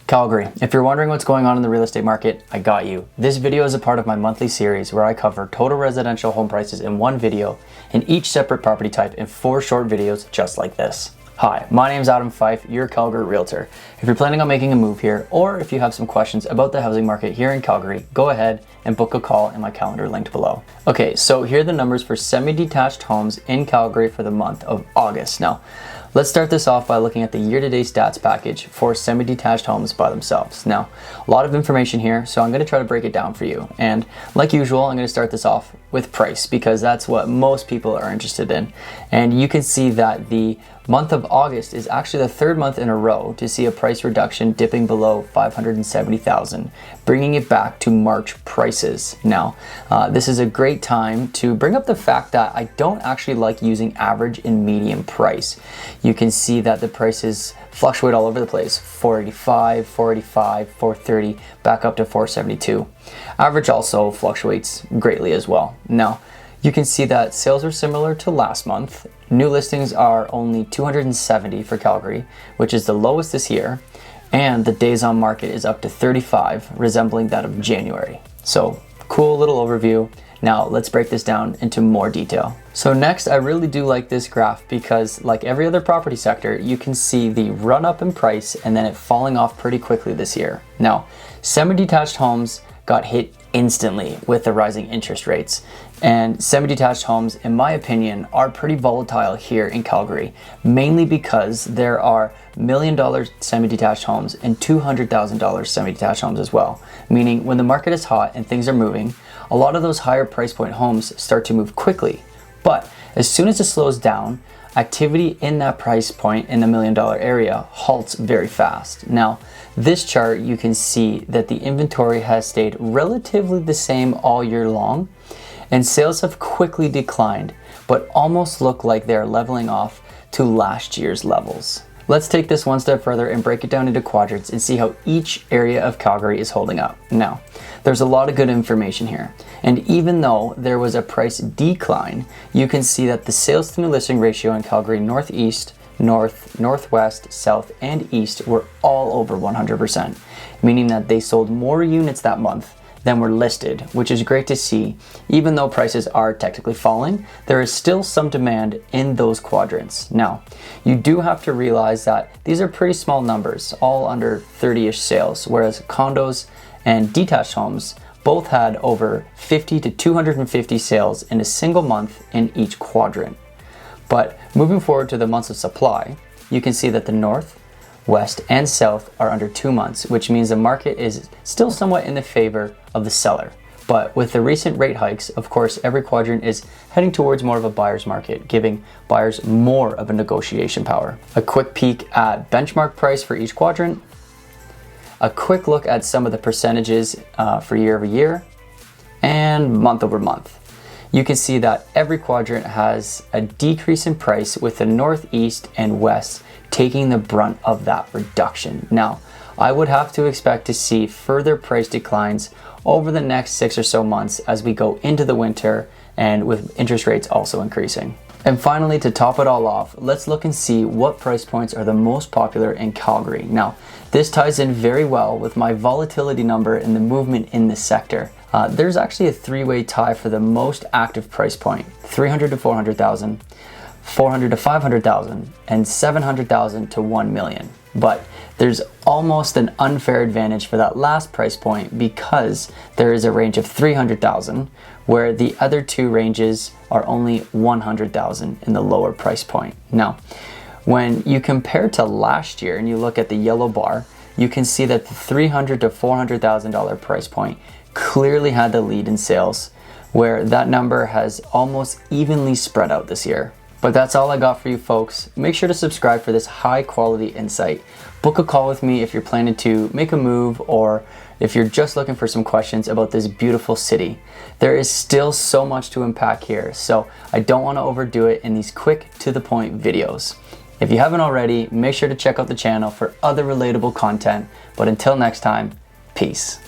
Calgary, if you're wondering what's going on in the real estate market, I got you. This video is a part of my monthly series where I cover total residential home prices in one video and each separate property type in 4 short videos just like this. Hi, my name is Fyfe, your Calgary Realtor. If you're planning on making a move here, or if you have some questions about the housing market here in Calgary, go ahead and book a call in my calendar linked below. Okay, so here are the numbers for semi-detached homes in Calgary for the month of August. Now, let's start this off by looking at the year-to-date stats package for semi-detached homes by themselves. Now, a lot of information here, so I'm going to try to break it down for you. And like usual, I'm going to start this off with price because that's what most people are interested in. And you can see that the month of August is actually the 3rd month in a row to see a price reduction dipping below $570,000, bringing it back to March prices. Now, this is a great time to bring up the fact that I don't actually like using average and median price. You can see that the prices fluctuate all over the place, 485, 485, 430, back up to 472. Average also fluctuates greatly as well. Now, you can see that sales are similar to last month. New listings are only 270 for Calgary, which is the lowest this year, and the days on market is up to 35, resembling that of January. So, cool little overview. Now let's break this down into more detail. So next, I really do like this graph because like every other property sector, you can see the run up in price and then it falling off pretty quickly this year. Now, semi-detached homes got hit instantly with the rising interest rates. And semi-detached homes, in my opinion, are pretty volatile here in Calgary, mainly because there are $1 million semi-detached homes and $200,000 semi-detached homes as well. Meaning when the market is hot and things are moving, a lot of those higher price point homes start to move quickly. But as soon as it slows down, activity in that price point in the $1 million area halts very fast. Now, this chart, you can see that the inventory has stayed relatively the same all year long, and sales have quickly declined, but almost look like they're leveling off to last year's levels. Let's take this one step further and break it down into quadrants and see how each area of Calgary is holding up. Now, there's a lot of good information here. And even though there was a price decline, you can see that the sales to new listing ratio in Calgary Northeast, North, Northwest, South, and East were all over 100%, meaning that they sold more units that month than were listed, which is great to see. Even though prices are technically falling, there is still some demand in those quadrants. Now, you do have to realize that these are pretty small numbers, all under 30-ish sales, whereas condos and detached homes both had over 50 to 250 sales in a single month in each quadrant. But moving forward to the months of supply, you can see that the North, West, and South are under 2 months, which means the market is still somewhat in the favor of the seller. But with the recent rate hikes, of course, every quadrant is heading towards more of a buyer's market, giving buyers more of a negotiation power. A quick peek at benchmark price for each quadrant, a quick look at some of the percentages for year over year, and month over month. You can see that every quadrant has a decrease in price, with the Northeast and West taking the brunt of that reduction. Now, I would have to expect to see further price declines over the next 6 or so months as we go into the winter and with interest rates also increasing. And finally, to top it all off, let's look and see what price points are the most popular in Calgary. Now, this ties in very well with my volatility number and the movement in this sector. There's actually a 3-way tie for the most active price point: 300 to 400,000, 400 to 500,000, and 700,000 to 1 million. But there's almost an unfair advantage for that last price point because there is a range of 300,000, where the other 2 ranges are only 100,000 in the lower price point. Now, when you compare to last year and you look at the yellow bar, you can see that the $300,000 to $400,000 price point clearly had the lead in sales, where that number has almost evenly spread out this year. But that's all I got for you folks. Make sure to subscribe for this high quality insight. Book a call with me if you're planning to make a move, or if you're just looking for some questions about this beautiful city. There is still so much to unpack here, so I don't want to overdo it in these quick to the point videos. If you haven't already, make sure to check out the channel for other relatable content. But until next time, peace.